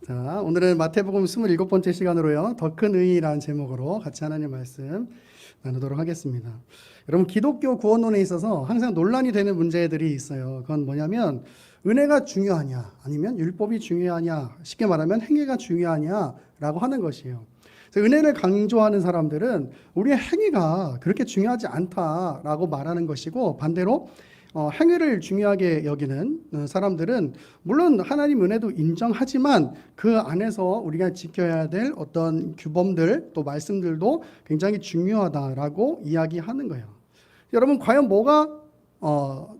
자, 오늘은 마태복음 27번째 시간으로요. 더 큰 의의라는 제목으로 같이 하나님 말씀 나누도록 하겠습니다. 여러분, 기독교 구원론에 있어서 항상 논란이 되는 문제들이 있어요. 그건 뭐냐면 은혜가 중요하냐 아니면 율법이 중요하냐, 쉽게 말하면 행위가 중요하냐라고 하는 것이에요. 그래서 은혜를 강조하는 사람들은 우리의 행위가 그렇게 중요하지 않다라고 말하는 것이고, 반대로 행위를 중요하게 여기는 사람들은 물론 하나님 은혜도 인정하지만 그 안에서 우리가 지켜야 될 어떤 규범들 또 말씀들도 굉장히 중요하다라고 이야기하는 거예요. 여러분, 과연 뭐가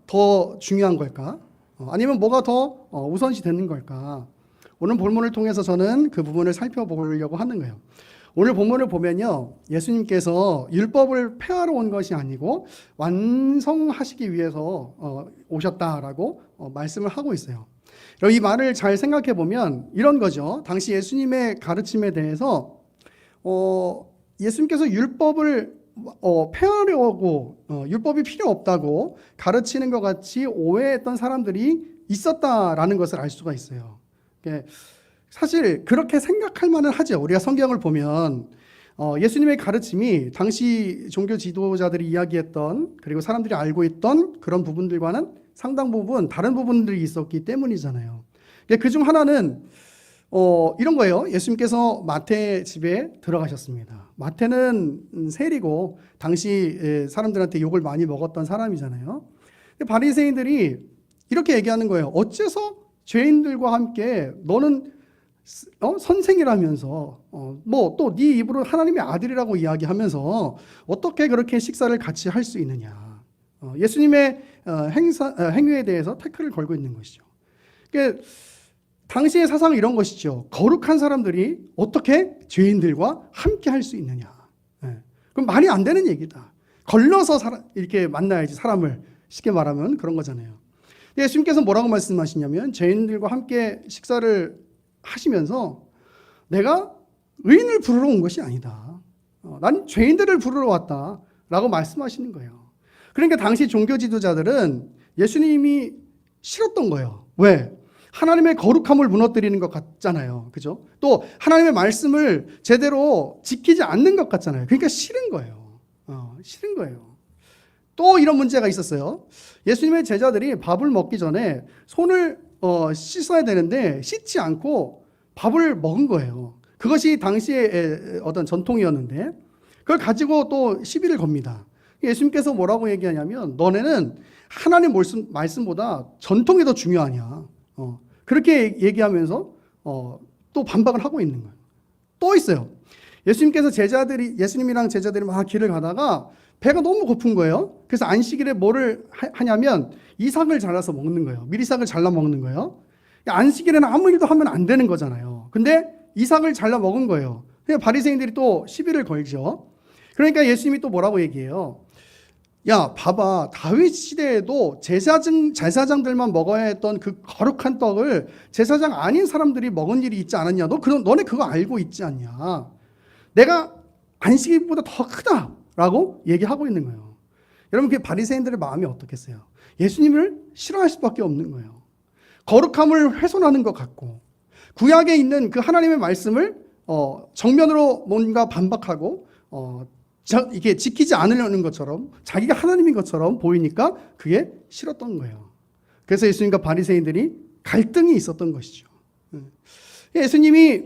더 중요한 걸까? 아니면 뭐가 더 우선시 되는 걸까? 오늘 본문을 통해서 저는 그 부분을 살펴보려고 하는 거예요. 오늘 본문을 보면요, 예수님께서 율법을 폐하러 온 것이 아니고 완성하시기 위해서 오셨다라고 말씀을 하고 있어요. 이 말을 잘 생각해 보면 이런 거죠. 당시 예수님의 가르침에 대해서 예수님께서 율법을 폐하려고 율법이 필요 없다고 가르치는 것 같이 오해했던 사람들이 있었다라는 것을 알 수가 있어요. 사실 그렇게 생각할 만은 하죠. 우리가 성경을 보면 예수님의 가르침이 당시 종교 지도자들이 이야기했던, 그리고 사람들이 알고 있던 그런 부분들과는 상당 부분 다른 부분들이 있었기 때문이잖아요. 그중 하나는 이런 거예요. 예수님께서 마태 집에 들어가셨습니다. 마태는 세리고 당시 사람들한테 욕을 많이 먹었던 사람이잖아요. 바리새인들이 이렇게 얘기하는 거예요. 어째서 죄인들과 함께 너는 선생이라면서 뭐 또 네 입으로 하나님의 아들이라고 이야기하면서 어떻게 그렇게 식사를 같이 할 수 있느냐. 예수님의 행위에 대해서 태클을 걸고 있는 것이죠. 그러니까 당시의 사상은 이런 것이죠. 거룩한 사람들이 어떻게 죄인들과 함께 할 수 있느냐. 그럼 말이 안 되는 얘기다. 걸러서 이렇게 만나야지, 사람을. 쉽게 말하면 그런 거잖아요. 예수님께서 뭐라고 말씀하시냐면, 죄인들과 함께 식사를 하시면서 내가 의인을 부르러 온 것이 아니다. 난 죄인들을 부르러 왔다라고 말씀하시는 거예요. 그러니까 당시 종교 지도자들은 예수님이 싫었던 거예요. 왜? 하나님의 거룩함을 무너뜨리는 것 같잖아요. 그죠? 또 하나님의 말씀을 제대로 지키지 않는 것 같잖아요. 그러니까 싫은 거예요. 싫은 거예요. 또 이런 문제가 있었어요. 예수님의 제자들이 밥을 먹기 전에 손을 씻어야 되는데 씻지 않고 밥을 먹은 거예요. 그것이 당시의 어떤 전통이었는데 그걸 가지고 또 시비를 겁니다. 예수님께서 뭐라고 얘기하냐면, 너네는 하나님 말씀보다 전통이 더 중요하냐. 그렇게 얘기하면서 또 반박을 하고 있는 거예요. 또 있어요. 예수님이랑 제자들이 막 길을 가다가 배가 너무 고픈 거예요. 그래서 안식일에 뭐를 하냐면 이삭을 잘라서 먹는 거예요. 미리삭을 잘라 먹는 거예요. 안식일에는 아무 일도 하면 안 되는 거잖아요. 근데 이삭을 잘라 먹은 거예요. 그러니까 바리새인들이 또 시비를 걸죠. 그러니까 예수님이 또 뭐라고 얘기해요. 야, 봐봐. 다윗 시대에도 제사장들만 먹어야 했던 그 거룩한 떡을 제사장 아닌 사람들이 먹은 일이 있지 않았냐? 너네 그거 알고 있지 않냐? 내가 안식일보다 더 크다라고 얘기하고 있는 거예요. 여러분, 그 바리새인들의 마음이 어떻겠어요? 예수님을 싫어할 수밖에 없는 거예요. 거룩함을 훼손하는 것 같고, 구약에 있는 그 하나님의 말씀을 정면으로 뭔가 반박하고 이게 지키지 않으려는 것처럼, 자기가 하나님인 것처럼 보이니까 그게 싫었던 거예요. 그래서 예수님과 바리새인들이 갈등이 있었던 것이죠. 예수님이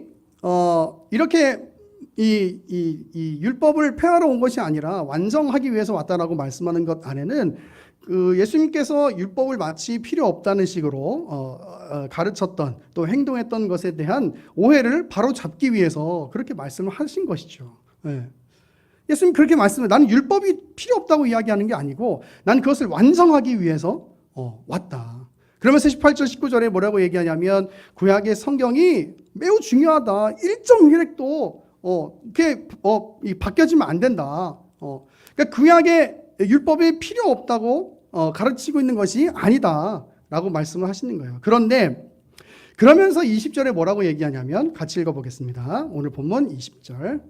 이렇게 이 율법을 폐하러 온 것이 아니라 완성하기 위해서 왔다라고 말씀하는 것 안에는 예수님께서 율법을 마치 필요 없다는 식으로 가르쳤던, 또 행동했던 것에 대한 오해를 바로 잡기 위해서 그렇게 말씀을 하신 것이죠. 예수님 그렇게 말씀을, 나는 율법이 필요 없다고 이야기하는 게 아니고 난 그것을 완성하기 위해서 왔다. 그러면서 18절 19절에 뭐라고 얘기하냐면, 구약의 성경이 매우 중요하다. 1.1획도 바뀌어지면 안 된다. 그러니까 구약의 율법이 필요 없다고 가르치고 있는 것이 아니다라고 말씀을 하시는 거예요. 그런데 그러면서 20절에 뭐라고 얘기하냐면, 같이 읽어보겠습니다. 오늘 본문 20절.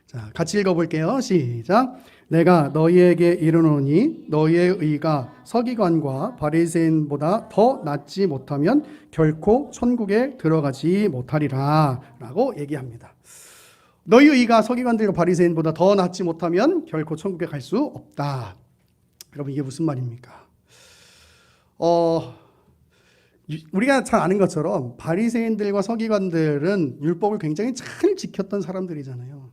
자, 같이 읽어볼게요. 시작. 내가 너희에게 이르노니 너희의 의가 서기관과 바리새인보다 더 낫지 못하면 결코 천국에 들어가지 못하리라 라고 얘기합니다. 너희 의가 서기관들과 바리새인보다 더 낫지 못하면 결코 천국에 갈 수 없다. 여러분 이게 무슨 말입니까? 우리가 잘 아는 것처럼 바리새인들과 서기관들은 율법을 굉장히 잘 지켰던 사람들이잖아요.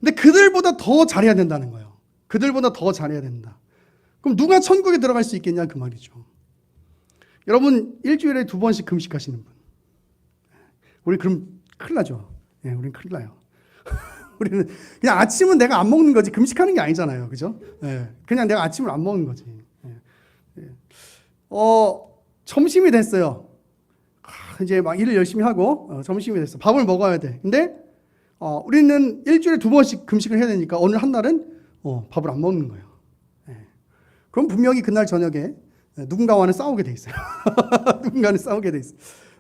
근데 그들보다 더 잘해야 된다는 거예요. 그들보다 더 잘해야 된다. 그럼 누가 천국에 들어갈 수 있겠냐 그 말이죠. 여러분 일주일에 2번씩 금식하시는 분. 우리 그럼 큰일 나죠. 예, 우리는 큰일 나요. 우리는 그냥 아침은 내가 안 먹는 거지 금식하는 게 아니잖아요. 그죠? 예, 그냥 내가 아침을 안 먹는 거지. 예. 점심이 됐어요. 이제 막 일을 열심히 하고 점심이 됐어. 밥을 먹어야 돼. 근데 우리는 일주일에 2번씩 금식을 해야 되니까 오늘 한 날은 밥을 안 먹는 거예요. 예. 그럼 분명히 그날 저녁에 누군가와는 싸우게 돼 있어요. 누군가는 싸우게 돼 있어요.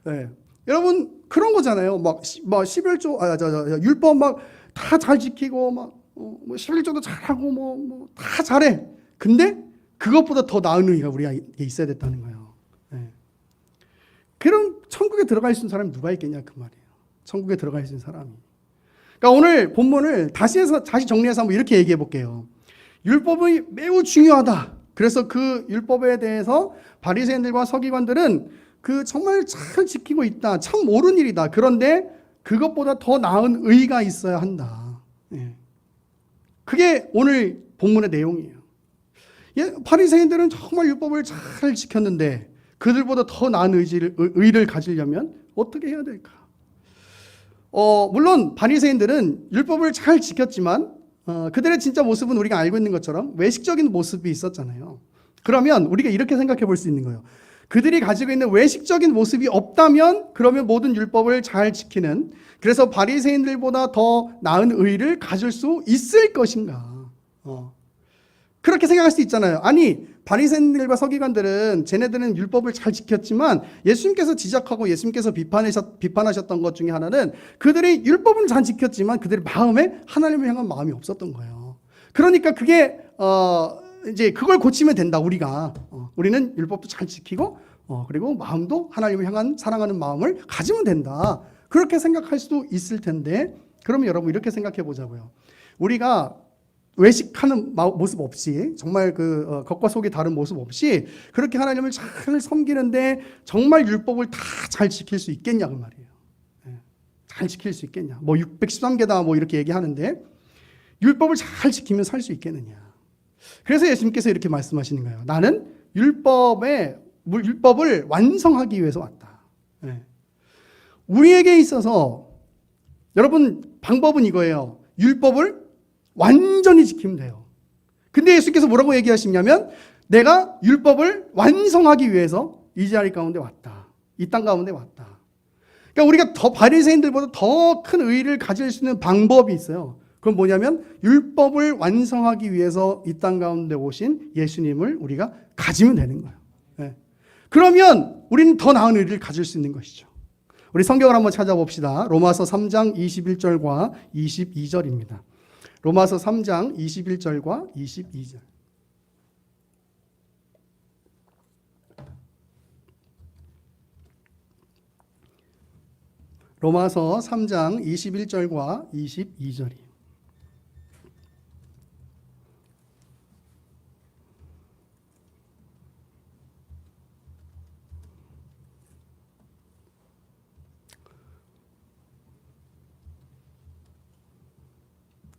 예. 여러분 그런 거잖아요. 막 11조 율법 막 다 잘 지키고 막 11조도 잘하고 다 잘해. 근데 그것보다 더 나은 의가 우리에게 있어야 됐다는 거예요. 예. 그럼 천국에 들어갈 수 있는 사람이 누가 있겠냐 그 말이에요. 천국에 들어갈 수 있는 사람이. 그러니까 오늘 본문을 다시 정리해서 한번 이렇게 얘기해 볼게요. 율법이 매우 중요하다. 그래서 그 율법에 대해서 바리새인들과 서기관들은 그 정말 잘 지키고 있다. 참 옳은 일이다. 그런데 그것보다 더 나은 의가 있어야 한다. 예. 그게 오늘 본문의 내용이에요. 바리새인들은 정말 율법을 잘 지켰는데 그들보다 더 나은 의를 가지려면 어떻게 해야 될까? 물론 바리새인들은 율법을 잘 지켰지만 그들의 진짜 모습은 우리가 알고 있는 것처럼 외식적인 모습이 있었잖아요. 그러면 우리가 이렇게 생각해 볼 수 있는 거예요. 그들이 가지고 있는 외식적인 모습이 없다면 그러면 모든 율법을 잘 지키는, 그래서 바리새인들보다 더 나은 의를 가질 수 있을 것인가? 그렇게 생각할 수 있잖아요. 아니 바리새인들과 서기관들은 쟤네들은 율법을 잘 지켰지만 예수님께서 지적하고 예수님께서 비판하셨던 것 중에 하나는 그들이 율법은 잘 지켰지만 그들의 마음에 하나님을 향한 마음이 없었던 거예요. 그러니까 그게 이제 그걸 고치면 된다. 우리는 율법도 잘 지키고 그리고 마음도 하나님을 향한 사랑하는 마음을 가지면 된다. 그렇게 생각할 수도 있을 텐데, 그러면 여러분 이렇게 생각해 보자고요. 우리가 외식하는 모습 없이, 정말 그 겉과 속이 다른 모습 없이 그렇게 하나님을 잘 섬기는데 정말 율법을 다 잘 지킬 수 있겠냐 그 말이에요. 잘 지킬 수 있겠냐? 613개다 이렇게 얘기하는데 율법을 잘 지키면 살 수 있겠느냐? 그래서 예수님께서 이렇게 말씀하시는 거예요. 나는 율법을 완성하기 위해서 왔다. 우리에게 있어서 여러분 방법은 이거예요. 율법을 완전히 지키면 돼요. 근데 예수께서 뭐라고 얘기하시냐면 내가 율법을 완성하기 위해서 이 자리 가운데 왔다. 이 땅 가운데 왔다. 그러니까 우리가 더 바리새인들보다 더 큰 의의를 가질 수 있는 방법이 있어요. 그건 뭐냐면 율법을 완성하기 위해서 이 땅 가운데 오신 예수님을 우리가 가지면 되는 거예요. 그러면 우리는 더 나은 의의를 가질 수 있는 것이죠. 우리 성경을 한번 찾아봅시다. 로마서 3장 21절과 22절입니다. 로마서 3장 21절과 22절. 로마서 3장 21절과 22절이.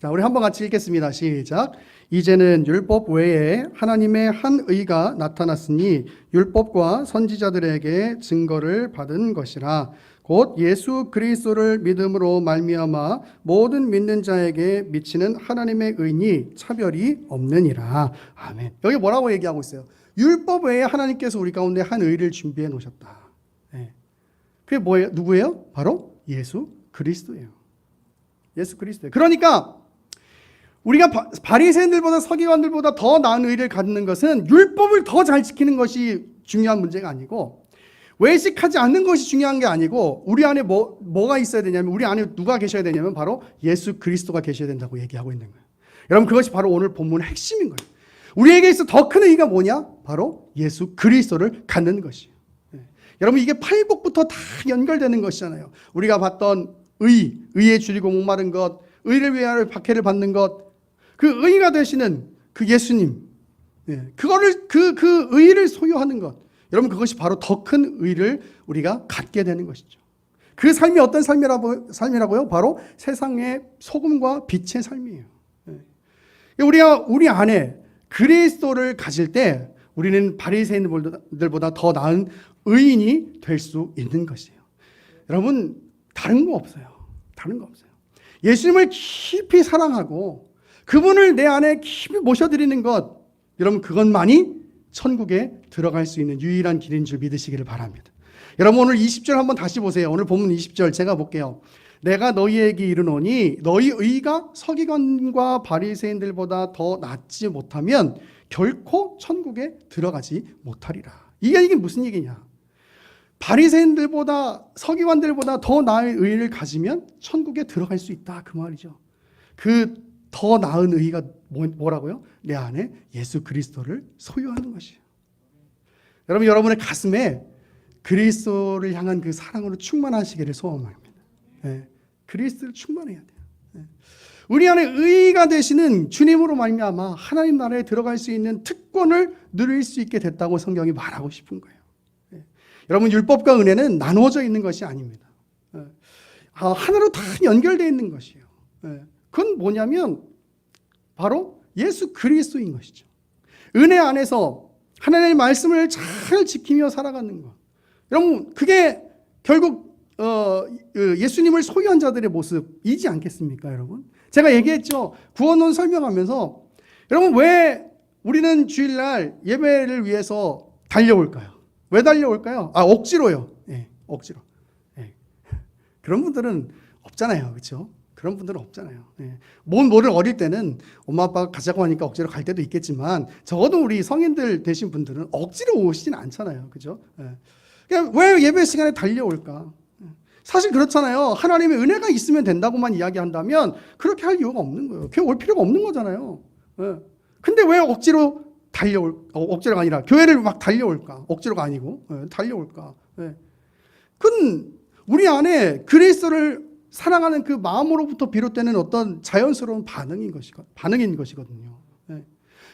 자, 우리 한번 같이 읽겠습니다. 시작. 이제는 율법 외에 하나님의 한 의가 나타났으니 율법과 선지자들에게 증거를 받은 것이라. 곧 예수 그리스도를 믿음으로 말미암아 모든 믿는 자에게 미치는 하나님의 의니 차별이 없느니라. 아멘. 여기 뭐라고 얘기하고 있어요? 율법 외에 하나님께서 우리 가운데 한 의를 준비해 놓으셨다. 그게 뭐예요? 누구예요? 바로 예수 그리스도예요. 예수 그리스도예요. 그러니까 우리가 바리새인들보다 서기관들보다 더 나은 의를 갖는 것은 율법을 더 잘 지키는 것이 중요한 문제가 아니고, 외식하지 않는 것이 중요한 게 아니고, 우리 안에 뭐가 있어야 되냐면, 우리 안에 누가 계셔야 되냐면 바로 예수 그리스도가 계셔야 된다고 얘기하고 있는 거예요. 여러분 그것이 바로 오늘 본문의 핵심인 거예요. 우리에게 있어 더 큰 의의가 뭐냐? 바로 예수 그리스도를 갖는 것이에요. 여러분 이게 팔복부터 다 연결되는 것이잖아요. 우리가 봤던 의에 줄이고 목마른 것, 의를 위하여 박해를 받는 것, 그 의가 되시는 그 예수님, 그거를 그 의를 소유하는 것, 여러분 그것이 바로 더 큰 의를 우리가 갖게 되는 것이죠. 그 삶이 어떤 삶이라고요? 바로 세상의 소금과 빛의 삶이에요. 우리 안에 그리스도를 가질 때 우리는 바리새인들보다 더 나은 의인이 될 수 있는 것이에요. 여러분 다른 거 없어요. 다른 거 없어요. 예수님을 깊이 사랑하고 그분을 내 안에 깊이 모셔드리는 것, 여러분 그것만이 천국에 들어갈 수 있는 유일한 길인 줄 믿으시기를 바랍니다. 여러분 오늘 20절 한번 다시 보세요. 오늘 본문 20절 제가 볼게요. 내가 너희에게 이르노니 너희 의가 서기관과 바리새인들보다 더 낫지 못하면 결코 천국에 들어가지 못하리라. 이게 무슨 얘기냐? 바리새인들보다 서기관들보다 더 나은 의를 가지면 천국에 들어갈 수 있다 그 말이죠. 그 더 나은 의가 뭐라고요? 내 안에 예수 그리스도를 소유하는 것이에요. 여러분 여러분의 가슴에 그리스도를 향한 그 사랑으로 충만하시기를 소원합니다. 그리스도를 충만해야 돼요. 우리 안에 의가 되시는 주님으로 말미암아 하나님 나라에 들어갈 수 있는 특권을 누릴 수 있게 됐다고 성경이 말하고 싶은 거예요. 여러분 율법과 은혜는 나누어져 있는 것이 아닙니다. 하나로 다 연결되어 있는 것이에요. 그건 뭐냐면 바로 예수 그리스도인 것이죠. 은혜 안에서 하나님의 말씀을 잘 지키며 살아가는 것. 여러분 그게 결국 예수님을 소유한 자들의 모습이지 않겠습니까, 여러분? 제가 얘기했죠. 구원론 설명하면서 여러분 왜 우리는 주일날 예배를 위해서 달려올까요? 왜 달려올까요? 억지로요. 억지로. 그런 분들은 없잖아요, 그렇죠? 그런 분들은 없잖아요. 뭐를 어릴 때는 엄마 아빠가 가자고 하니까 억지로 갈 때도 있겠지만 적어도 우리 성인들 되신 분들은 억지로 오시진 않잖아요, 그렇죠? 그냥 왜 예배 시간에 달려올까? 사실 그렇잖아요. 하나님의 은혜가 있으면 된다고만 이야기한다면 그렇게 할 이유가 없는 거예요. 교회 올 필요가 없는 거잖아요. 근데 왜 억지로가 아니라 교회를 막 달려올까? 억지로가 아니고 달려올까? 그건 우리 안에 그리스도를 사랑하는 그 마음으로부터 비롯되는 어떤 자연스러운 반응인 것이거든요.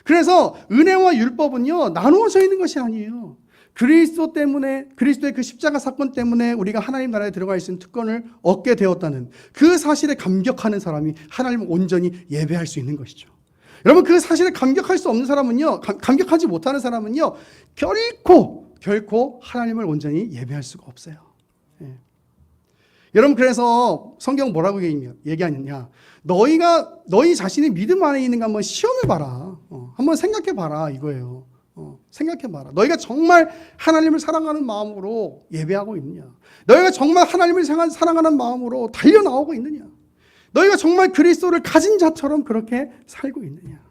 그래서 은혜와 율법은요 나누어져 있는 것이 아니에요. 그리스도 때문에, 그리스도의 그 십자가 사건 때문에 우리가 하나님 나라에 들어갈 수 있는 특권을 얻게 되었다는 그 사실에 감격하는 사람이 하나님을 온전히 예배할 수 있는 것이죠. 여러분 그 사실에 감격할 수 없는 사람은요, 감격하지 못하는 사람은요 결코 하나님을 온전히 예배할 수가 없어요. 여러분 그래서 성경 뭐라고 얘기하느냐? 너희 자신이 믿음 안에 있는가 한번 시험해봐라. 한번 생각해봐라 이거예요. 생각해봐라. 너희가 정말 하나님을 사랑하는 마음으로 예배하고 있느냐? 너희가 정말 하나님을 사랑하는 마음으로 달려나오고 있느냐? 너희가 정말 그리스도를 가진 자처럼 그렇게 살고 있느냐?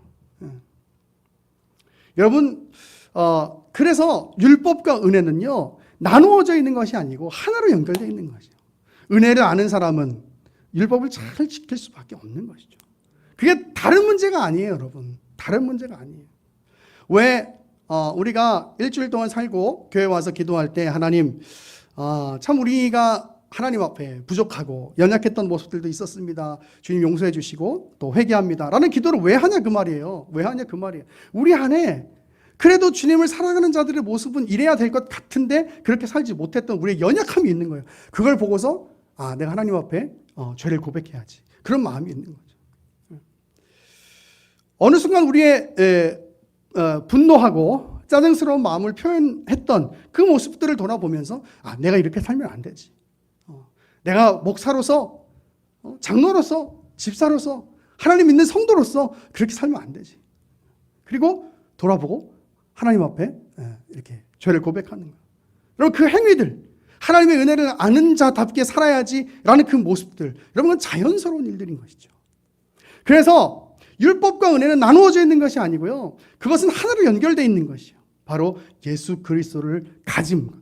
여러분 그래서 율법과 은혜는요 나누어져 있는 것이 아니고 하나로 연결되어 있는 것이에요. 은혜를 아는 사람은 율법을 잘 지킬 수밖에 없는 것이죠. 그게 다른 문제가 아니에요, 여러분. 다른 문제가 아니에요. 왜 우리가 일주일 동안 살고 교회 와서 기도할 때 하나님 참 우리가 하나님 앞에 부족하고 연약했던 모습들도 있었습니다. 주님 용서해 주시고 또 회개합니다. 라는 기도를 왜 하냐 그 말이에요. 왜 하냐 그 말이에요. 우리 안에 그래도 주님을 사랑하는 자들의 모습은 이래야 될 것 같은데 그렇게 살지 못했던 우리의 연약함이 있는 거예요. 그걸 보고서 내가 하나님 앞에 죄를 고백해야지. 그런 마음이 있는 거죠. 어느 순간 우리의 분노하고 짜증스러운 마음을 표현했던 그 모습들을 돌아보면서 내가 이렇게 살면 안 되지. 내가 목사로서 장로로서 집사로서 하나님 믿는 성도로서 그렇게 살면 안 되지. 그리고 돌아보고 하나님 앞에 이렇게 죄를 고백하는 거예요. 여러분 그 행위들 하나님의 은혜를 아는 자답게 살아야지라는 그 모습들 여러분 그건 자연스러운 일들인 것이죠. 그래서 율법과 은혜는 나누어져 있는 것이 아니고요. 그것은 하나로 연결되어 있는 것이요. 바로 예수 그리스도를 가진 것.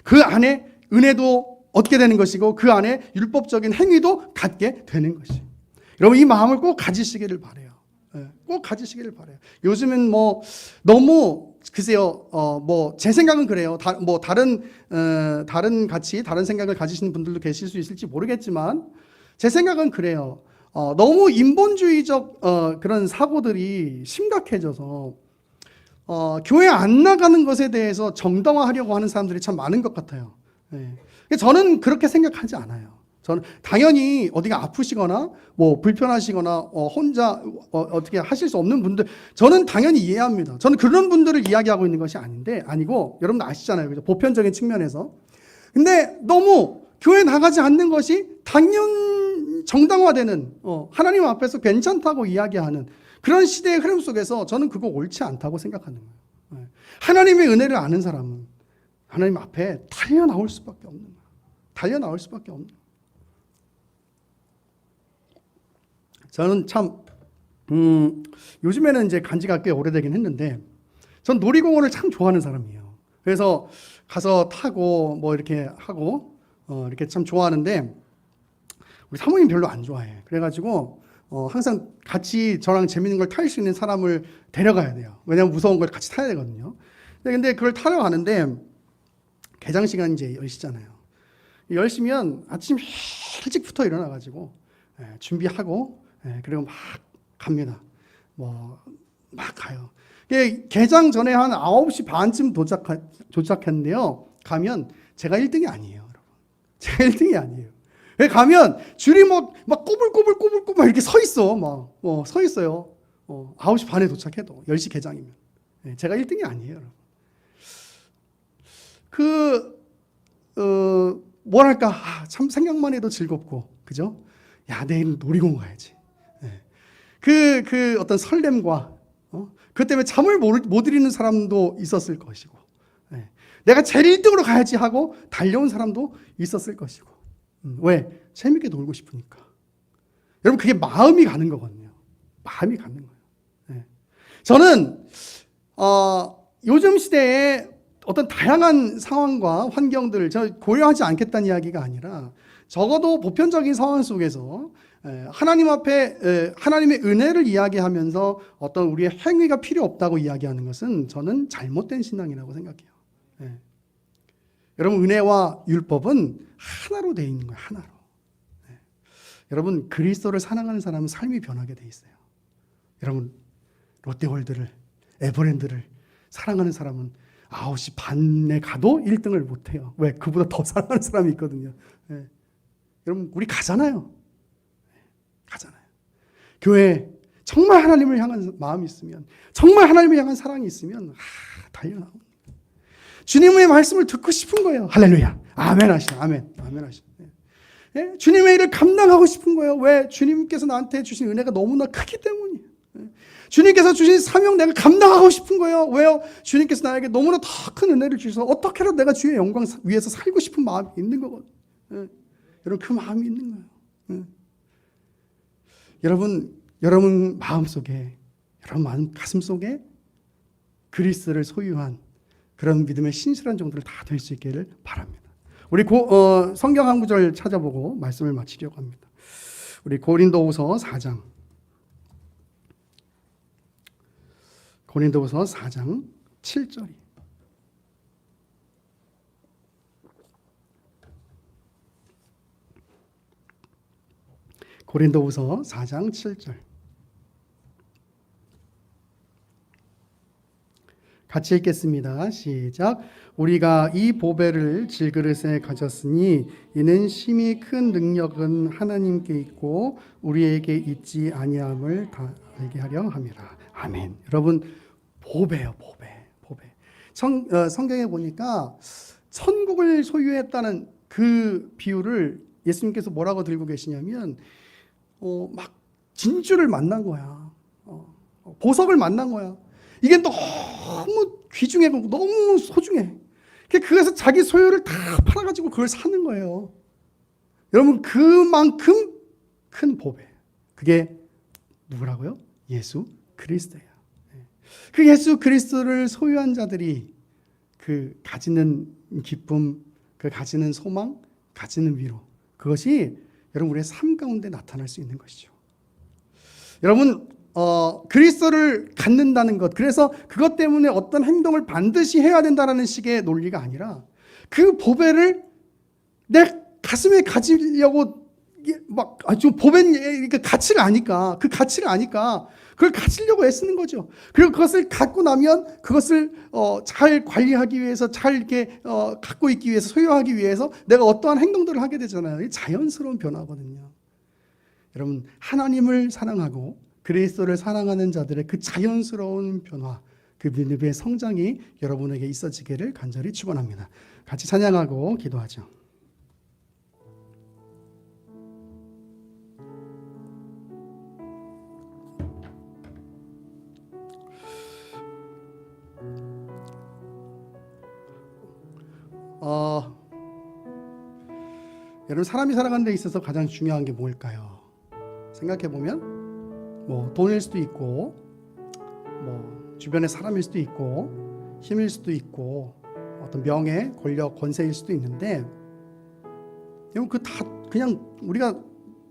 그 안에 은혜도 얻게 되는 것이고 그 안에 율법적인 행위도 갖게 되는 것이에요. 여러분 이 마음을 꼭 가지시기를 바라요. 예, 꼭 가지시기를 바라요. 요즘은 뭐 너무 글쎄요, 뭐 제 생각은 그래요. 다른 가치, 다른 생각을 가지시는 분들도 계실 수 있을지 모르겠지만 제 생각은 그래요. 너무 인본주의적 그런 사고들이 심각해져서 교회 안 나가는 것에 대해서 정당화하려고 하는 사람들이 참 많은 것 같아요. 예. 저는 그렇게 생각하지 않아요. 저는 당연히 어디가 아프시거나 뭐 불편하시거나 혼자 어떻게 하실 수 없는 분들 저는 당연히 이해합니다. 저는 그런 분들을 이야기하고 있는 것이 아니고 여러분도 아시잖아요. 그죠? 보편적인 측면에서. 근데 너무 교회 나가지 않는 것이 당연 정당화되는 하나님 앞에서 괜찮다고 이야기하는 그런 시대의 흐름 속에서 저는 그거 옳지 않다고 생각하는 거예요. 하나님의 은혜를 아는 사람은 하나님 앞에 달려나올 수밖에 없는 거예요. 달려나올 수밖에 없는 거예요. 저는 참 요즘에는 이제 간지가 꽤 오래되긴 했는데 전 놀이공원을 참 좋아하는 사람이에요. 그래서 가서 타고 뭐 이렇게 하고 이렇게 참 좋아하는데 우리 사모님 별로 안 좋아해. 그래가지고 항상 같이 저랑 재밌는 걸 탈 수 있는 사람을 데려가야 돼요. 왜냐하면 무서운 걸 같이 타야 되거든요. 근데 그걸 타러 가는데 개장 시간이 이제 10시잖아요. 10시면 아침 일찍부터 일어나가지고 준비하고 그리고 막 갑니다. 막 가요. 개장 전에 한 9시 반쯤 도착했는데요. 가면 제가 1등이 아니에요, 여러분. 제가 1등이 아니에요. 가면 줄이 막 꼬불꼬불 이렇게 서 있어. 서 있어요. 9시 반에 도착해도 10시 개장이면. 제가 1등이 아니에요, 여러분. 뭐랄까, 참 생각만 해도 즐겁고, 그죠? 야, 내일 놀이공원 가야지. 그 어떤 설렘과, 그것 때문에 잠을 못 이루는 사람도 있었을 것이고, 내가 제일 1등으로 가야지 하고 달려온 사람도 있었을 것이고, 왜? 재밌게 놀고 싶으니까. 여러분, 그게 마음이 가는 거거든요. 마음이 가는 거예요. 저는, 요즘 시대에 어떤 다양한 상황과 환경들을 저 고려하지 않겠다는 이야기가 아니라 적어도 보편적인 상황 속에서 하나님 앞에 하나님의 은혜를 이야기하면서 어떤 우리의 행위가 필요 없다고 이야기하는 것은 저는 잘못된 신앙이라고 생각해요. 여러분, 은혜와 율법은 하나로 되어 있는 거예요. 하나로. 여러분, 그리스도를 사랑하는 사람은 삶이 변하게 돼 있어요. 여러분, 롯데월드를 에버랜드를 사랑하는 사람은 9시 반에 가도 1등을 못해요. 왜? 그보다 더 사랑하는 사람이 있거든요. 여러분, 우리 가잖아요. 가잖아요. 교회 정말 하나님을 향한 마음이 있으면, 정말 하나님을 향한 사랑이 있으면 달려나옵니다. 주님의 말씀을 듣고 싶은 거예요. 할렐루야. 아멘 하시죠. 아멘. 아멘 하시죠. 주님의 일을 감당하고 싶은 거예요. 왜? 주님께서 나한테 주신 은혜가 너무나 크기 때문이에요. 주님께서 주신 사명 내가 감당하고 싶은 거예요. 왜요? 주님께서 나에게 너무나 더 큰 은혜를 주셔서 어떻게라도 내가 주의 영광 위해서 살고 싶은 마음이 있는 거거든요. 여러분, 그 마음이 있는 거예요. 여러분 마음 속에, 여러분 마음 가슴 속에 그리스도를 소유한 그런 믿음의 신실한 종들을 다 될 수 있기를 바랍니다. 우리 성경 한 구절 찾아보고 말씀을 마치려고 합니다. 우리 고린도후서 4장. 고린도후서 4장 7절이. 고린도후서 4장 7절. 같이 읽겠습니다. 시작. 우리가 이 보배를 질그릇에 가졌으니 이는 심히 큰 능력은 하나님께 있고 우리에게 있지 아니함을 다 알게 하려 함이라. 아멘. 여러분, 보배요, 보배. 성경에 보니까 천국을 소유했다는 그 비유를 예수님께서 뭐라고 들고 계시냐면 막 진주를 만난 거야. 보석을 만난 거야. 이게 너무 귀중하고 너무 소중해. 그래서 자기 소유를 다 팔아가지고 그걸 사는 거예요. 여러분, 그만큼 큰 보배. 그게 누구라고요? 예수 그리스도예요. 그 예수 그리스도를 소유한 자들이 그 가지는 기쁨, 그 가지는 소망, 가지는 위로, 그것이 여러분 우리의 삶 가운데 나타날 수 있는 것이죠. 여러분, 그리스도를 갖는다는 것, 그래서 그것 때문에 어떤 행동을 반드시 해야 된다는 식의 논리가 아니라 그 보배를 내 가슴에 가지려고 막 좀 보배 그 가치를 아니까 그걸 가지려고 애쓰는 거죠. 그리고 그것을 갖고 나면 그것을 잘 관리하기 위해서, 잘 이렇게 갖고 있기 위해서, 소유하기 위해서 내가 어떠한 행동들을 하게 되잖아요. 이게 자연스러운 변화거든요. 여러분, 하나님을 사랑하고 그리스도를 사랑하는 자들의 그 자연스러운 변화, 그 믿음의 성장이 여러분에게 있어지기를 간절히 축원합니다. 같이 찬양하고 기도하죠. 여러분, 사람이 살아가는 데 있어서 가장 중요한 게 뭘까요? 생각해 보면 뭐 돈일 수도 있고, 뭐 주변의 사람일 수도 있고, 힘일 수도 있고, 어떤 명예, 권력, 권세일 수도 있는데, 여러분 그 다 그냥 우리가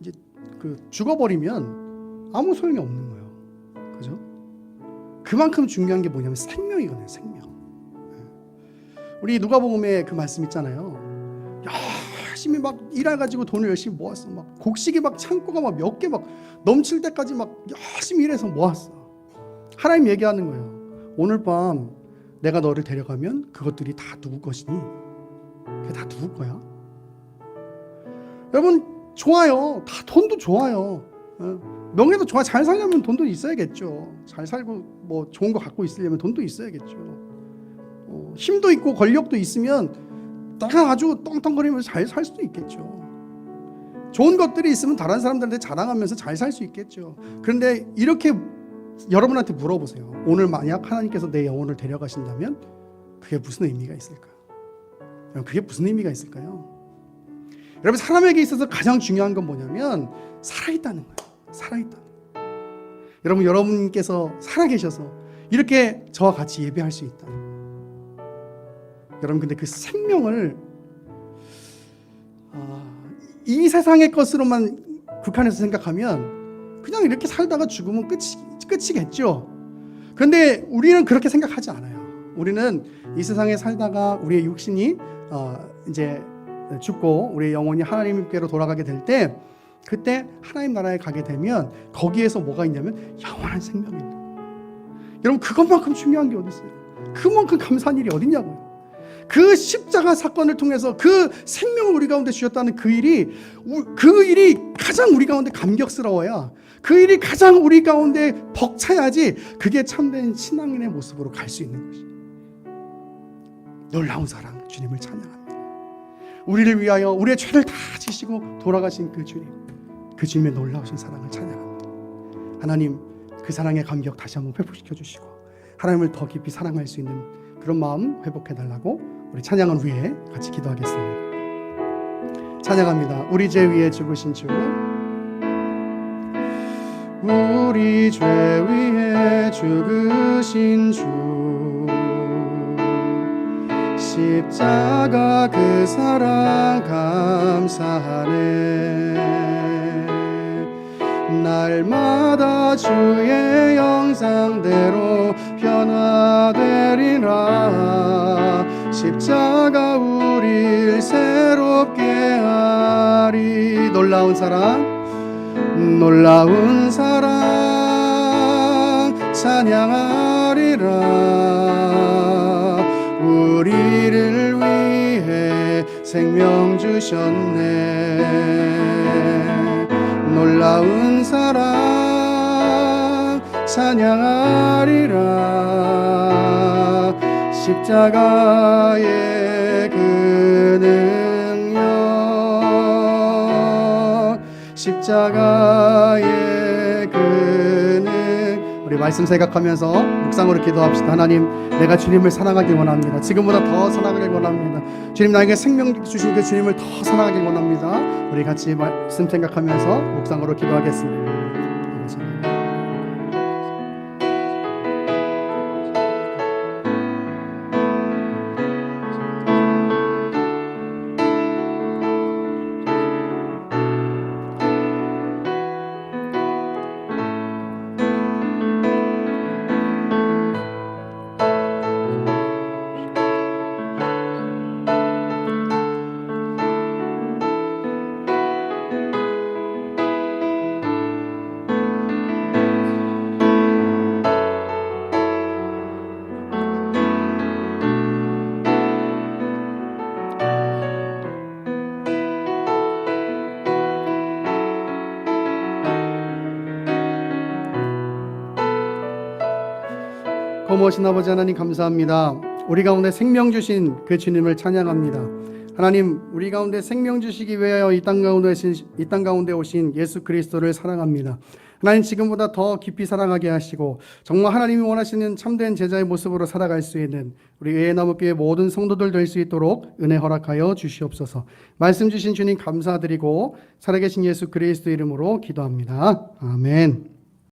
이제 그 죽어버리면 아무 소용이 없는 거예요. 그죠? 그만큼 중요한 게 뭐냐면 생명이거든요. 생명. 우리 누가복음에 그 말씀 있잖아요. 열심히 막 일해가지고 돈을 열심히 모았어. 막 곡식이 막 창고가 막 몇 개 막 넘칠 때까지 막 열심히 일해서 모았어. 하나님 얘기하는 거예요. 오늘 밤 내가 너를 데려가면 그것들이 다 누구 것이니? 그게 다 누구 거야? 여러분, 좋아요. 다 돈도 좋아요. 명예도 좋아. 잘 살려면 돈도 있어야겠죠. 잘 살고 뭐 좋은 거 갖고 있으려면 돈도 있어야겠죠. 힘도 있고 권력도 있으면 내가 아주 떵떵거리면서 잘 살 수도 있겠죠. 좋은 것들이 있으면 다른 사람들한테 자랑하면서 잘 살 수 있겠죠. 그런데 이렇게 여러분한테 물어보세요. 오늘 만약 하나님께서 내 영혼을 데려가신다면 그게 무슨 의미가 있을까요? 그게 무슨 의미가 있을까요? 여러분, 사람에게 있어서 가장 중요한 건 뭐냐면 살아있다는 거예요. 살아있다는 거예요. 여러분, 여러분께서 살아계셔서 이렇게 저와 같이 예배할 수 있다. 여러분, 근데 그 생명을 이 세상의 것으로만 국한해서 생각하면 그냥 이렇게 살다가 죽으면 끝이겠죠. 그런데 우리는 그렇게 생각하지 않아요. 우리는 이 세상에 살다가 우리의 육신이 이제 죽고 우리의 영혼이 하나님께로 돌아가게 될 때, 그때 하나님 나라에 가게 되면 거기에서 뭐가 있냐면 영원한 생명이 있는 거예요. 여러분, 그것만큼 중요한 게 어디 있어요? 그만큼 감사한 일이 어디 있냐고요. 그 십자가 사건을 통해서 그 생명을 우리 가운데 주셨다는 그 일이 가장 우리 가운데 감격스러워야, 그 일이 가장 우리 가운데 벅차야지 그게 참된 신앙인의 모습으로 갈 수 있는 것이. 놀라운 사랑, 주님을 찬양합니다. 우리를 위하여 우리의 죄를 다 지시고 돌아가신 그 주님, 그 주님의 놀라우신 사랑을 찬양합니다. 하나님, 그 사랑의 감격 다시 한번 회복시켜 주시고 하나님을 더 깊이 사랑할 수 있는 그런 마음 회복해달라고 우리 찬양을 위해 같이 기도하겠습니다. 찬양합니다. 우리 죄 위에 죽으신 주, 우리 죄 위에 죽으신 주, 십자가 그 사랑 감사하네. 날마다 주의 형상대로 변화되리라. 십자가 우릴 새롭게 하리. 놀라운 사랑, 놀라운 사랑 찬양하리라. 우리를 위해 생명 주셨네. 놀라운 사랑 찬양하리라. 십자가의 그 능력, 십자가의 그 능. 우리 말씀 생각하면서 묵상으로 기도합시다. 하나님, 내가 주님을 사랑하길 원합니다. 지금보다 더 사랑하길 원합니다. 주님, 나에게 생명 주신 그 주님을 더 사랑하길 원합니다. 우리 같이 말씀 생각하면서 묵상으로 기도하겠습니다. 전능하신 아버지 하나님 감사합니다. 우리 가운데 생명 주신 그 주님을 찬양합니다. 하나님, 우리 가운데 생명 주시기 위하여 이 땅 가운데 오신 예수 그리스도를 사랑합니다. 하나님, 지금보다 더 깊이 사랑하게 하시고 정말 하나님이 원하시는 참된 제자의 모습으로 살아갈 수 있는 우리 외나무교회 모든 성도들 될 수 있도록 은혜 허락하여 주시옵소서. 말씀 주신 주님 감사드리고 살아계신 예수 그리스도 이름으로 기도합니다. 아멘.